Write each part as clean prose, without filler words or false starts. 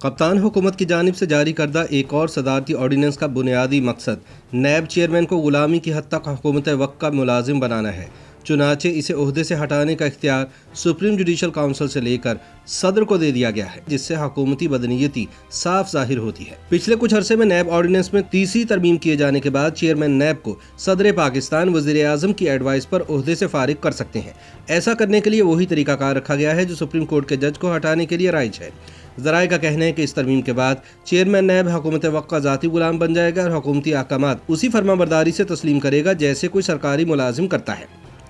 کپتان حکومت کی جانب سے جاری کردہ ایک اور صدارتی آرڈیننس کا بنیادی مقصد نیب چیئرمین کو غلامی کی حد تک حکومت وقت کا ملازم بنانا ہے۔ چنانچہ اسے عہدے سے ہٹانے کا اختیار سپریم جوڈیشل کونسل سے لے کر صدر کو دے دیا گیا ہے، جس سے حکومتی بدنیتی صاف ظاہر ہوتی ہے۔ پچھلے کچھ عرصے میں نیب آرڈیننس میں تیسری ترمیم کیے جانے کے بعد چیئرمین نیب کو صدر پاکستان وزیر اعظم کی ایڈوائس پر عہدے سے فارغ کر سکتے ہیں۔ ایسا کرنے کے لیے وہی طریقہ کار رکھا گیا ہے جو سپریم کورٹ کے جج کو ہٹانے کے لیے رائج ہے۔ ذرائع کا کہنا ہے کہ اس ترمیم کے بعد چیئرمین نیب حکومت وقت کا ذاتی غلام بن جائے گا اور حکومتی احکامات اسی فرما برداری سے تسلیم کرے گا جیسے کوئی سرکاری ملازم کرتا ہے۔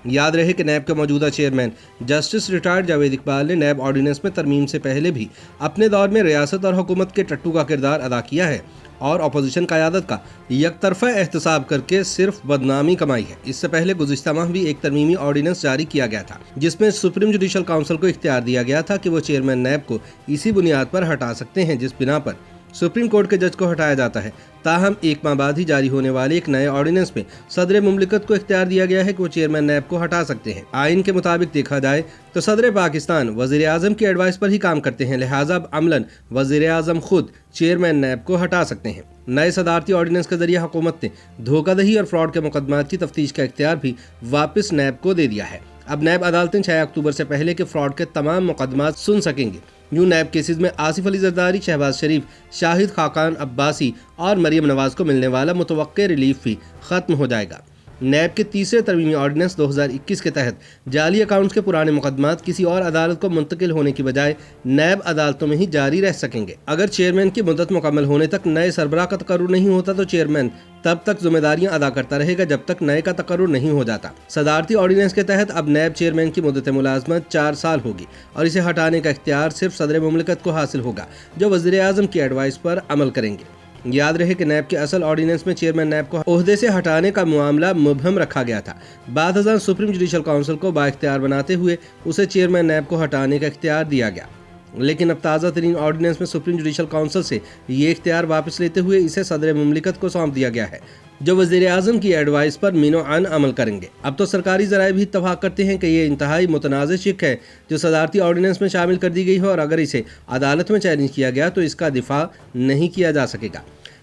یاد رہے کہ نیب کے موجودہ chairman justice retired Javed Iqbal نے نیب آرڈیننس میں ترمیم سے پہلے بھی اپنے دور میں ریاست اور حکومت کے ٹٹو کا کردار ادا کیا ہے اور اپوزیشن قیادت کا یک طرفہ احتساب کر کے صرف بدنامی کمائی ہے۔ اس سے پہلے گزشتہ ماہ بھی ایک ترمیمی آرڈیننس جاری کیا گیا تھا جس میں سپریم جوڈیشل کونسل کو اختیار دیا گیا تھا کہ وہ چیئرمین نیب کو اسی بنیاد پر ہٹا سکتے ہیں جس بنا پر سپریم کورٹ کے جج کو ہٹایا جاتا ہے۔ تاہم ایک ماہ بعد ہی جاری ہونے والے ایک نئے آرڈیننس میں صدر مملکت کو اختیار دیا گیا ہے کہ وہ چیئرمین نیب کو ہٹا سکتے ہیں۔ آئین کے مطابق دیکھا جائے تو صدر پاکستان وزیر اعظم کی ایڈوائس پر ہی کام کرتے ہیں، لہٰذا اب عملاً وزیر اعظم خود چیئرمین نیب کو ہٹا سکتے ہیں۔ نئے صدارتی آرڈیننس کے ذریعے حکومت نے دھوکہ دہی اور فراڈ کے مقدمات کی تفتیش کا اختیار بھی واپس نیب کو دے دیا ہے۔ اب نیب عدالتیں 6 اکتوبر سے پہلے کے فراڈ کے تمام مقدمات سن سکیں گے۔ یوں نیب کیسز میں آصف علی زرداری، شہباز شریف، شاہد خاقان عباسی اور مریم نواز کو ملنے والا متوقع ریلیف بھی ختم ہو جائے گا۔ نیب کے تیسرے ترمیمی آرڈیننس 2021 کے تحت جعلی اکاؤنٹس کے پرانے مقدمات کسی اور عدالت کو منتقل ہونے کی بجائے نیب عدالتوں میں ہی جاری رہ سکیں گے۔ اگر چیئرمین کی مدت مکمل ہونے تک نئے سربراہ کا تقرر نہیں ہوتا تو چیئرمین تب تک ذمہ داریاں ادا کرتا رہے گا جب تک نئے کا تقرر نہیں ہو جاتا۔ صدارتی آرڈیننس کے تحت اب نیب چیئرمین کی مدت ملازمت 4 سال ہوگی اور اسے ہٹانے کا اختیار صرف صدر مملکت کو حاصل ہوگا جو وزیر اعظم کی ایڈوائس پر عمل کریں گے۔ یاد رہے کہ نیب کے اصل آرڈیننس میں چیئرمین نیب کو عہدے سے ہٹانے کا معاملہ مبہم رکھا گیا تھا۔ بعد ازاں سپریم جوڈیشل کونسل کو بااختیار بناتے ہوئے اسے چیئرمین نیب کو ہٹانے کا اختیار دیا گیا، لیکن اب تازہ ترین آرڈیننس میں سپریم جوڈیشل کونسل سے یہ اختیار واپس لیتے ہوئے اسے صدر مملکت کو سونپ دیا گیا ہے جو وزیر اعظم کی ایڈوائس پر مین و عن عمل کریں گے۔ اب تو سرکاری ذرائع بھی اتفاق کرتے ہیں کہ یہ انتہائی متنازع شق ہے جو صدارتی آرڈیننس میں شامل کر دی گئی ہے اور اگر اسے عدالت میں چیلنج کیا گیا تو اس کا دفاع نہیں کیا جا سکے گا۔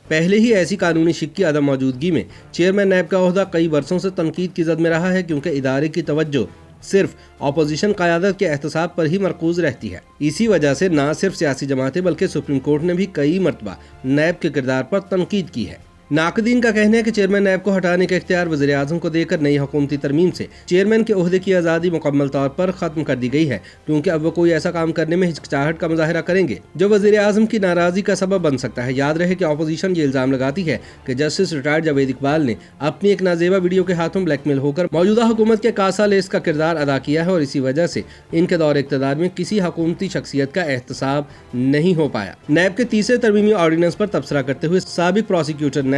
پہلے ہی ایسی قانونی شق کی عدم موجودگی میں چیئرمین نیب کا عہدہ کئی برسوں سے تنقید کی زد میں رہا ہے کیونکہ ادارے کی توجہ صرف اپوزیشن قیادت کے احتساب پر ہی مرکوز رہتی ہے۔ اسی وجہ سے نہ صرف سیاسی جماعتیں بلکہ سپریم کورٹ نے بھی کئی مرتبہ نیب کے کردار پر تنقید کی ہے۔ ناقدین کا کہنا ہے کہ چیئرمین نیب کو ہٹانے کا اختیار وزیر اعظم کو دے کر نئی حکومتی ترمیم سے چیئرمین کے عہدے کی آزادی مکمل طور پر ختم کر دی گئی ہے کیونکہ اب وہ کوئی ایسا کام کرنے میں ہچکچاہٹ کا مظاہرہ کریں گے جو وزیر اعظم کی ناراضی کا سبب بن سکتا ہے۔ یاد رہے کہ اپوزیشن یہ الزام لگاتی ہے کہ جسٹس ریٹائرڈ جاوید اقبال نے اپنی ایک نازیبا ویڈیو کے ہاتھوں بلیک میل ہو کر موجودہ حکومت کے کاسا لیس کا کردار ادا کیا ہے اور اسی وجہ سے ان کے دور اقتدار میں کسی حکومتی شخصیت کا احتساب نہیں ہو پایا۔ نیب کے تیسرے ترمیمی آرڈیننس پر تبصرہ کرتے ہوئے سابق پروسیکیوٹر نیب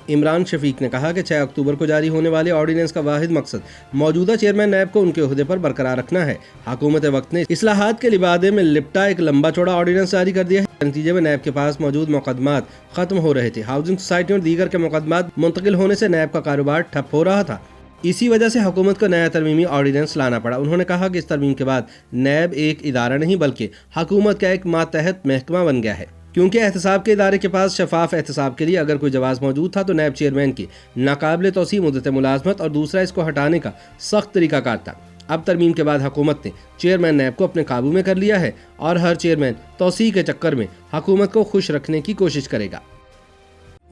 عمران شفیق نے کہا کہ 6 اکتوبر کو جاری ہونے والے آرڈیننس کا واحد مقصد موجودہ چیئرمین نیب کو ان کے عہدے پر برقرار رکھنا ہے۔ حکومت وقت نے اصلاحات کے لبادے میں لپٹا ایک لمبا چوڑا آرڈیننس جاری کر دیا ہے۔ نتیجے میں نیب کے پاس موجود مقدمات ختم ہو رہے تھے، ہاؤسنگ سوسائٹیوں اور دیگر کے مقدمات منتقل ہونے سے نیب کا کاروبار ٹھپ ہو رہا تھا۔ اسی وجہ سے حکومت کو نیا ترمیمی آرڈیننس لانا پڑا۔ انہوں نے کہا کہ اس ترمیم کے بعد نیب ایک ادارہ نہیں بلکہ حکومت کا ایک ماتحت محکمہ بن گیا ہے۔ کیونکہ احتساب کے ادارے کے پاس شفاف احتساب کے لیے اگر کوئی جواز موجود تھا تو نیب چیئرمین کی ناقابل توسیع مدت ملازمت اور دوسرا اس کو ہٹانے کا سخت طریقہ کار تھا۔ اب ترمیم کے بعد حکومت نے چیئرمین نیب کو اپنے قابو میں کر لیا ہے اور ہر چیئرمین توسیع کے چکر میں حکومت کو خوش رکھنے کی کوشش کرے گا۔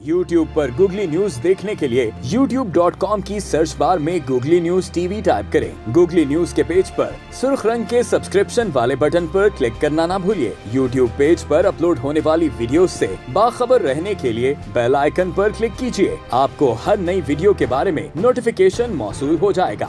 YouTube پر گوگلی نیوز دیکھنے کے لیے youtube.com کی سرچ بار میں googly news T V type کریں۔ گوگلی نیوز کے پیج پر سرخ رنگ کے سبسکرپشن والے بٹن پر کلک کرنا نہ بھولیے۔ YouTube پیج پر اپلوڈ ہونے والی ویڈیوز سے باخبر رہنے کے لیے بیل آئیکن پر کلک کیجیے۔ آپ کو ہر نئی ویڈیو کے بارے میں نوٹیفیکیشن موصول ہو جائے گا۔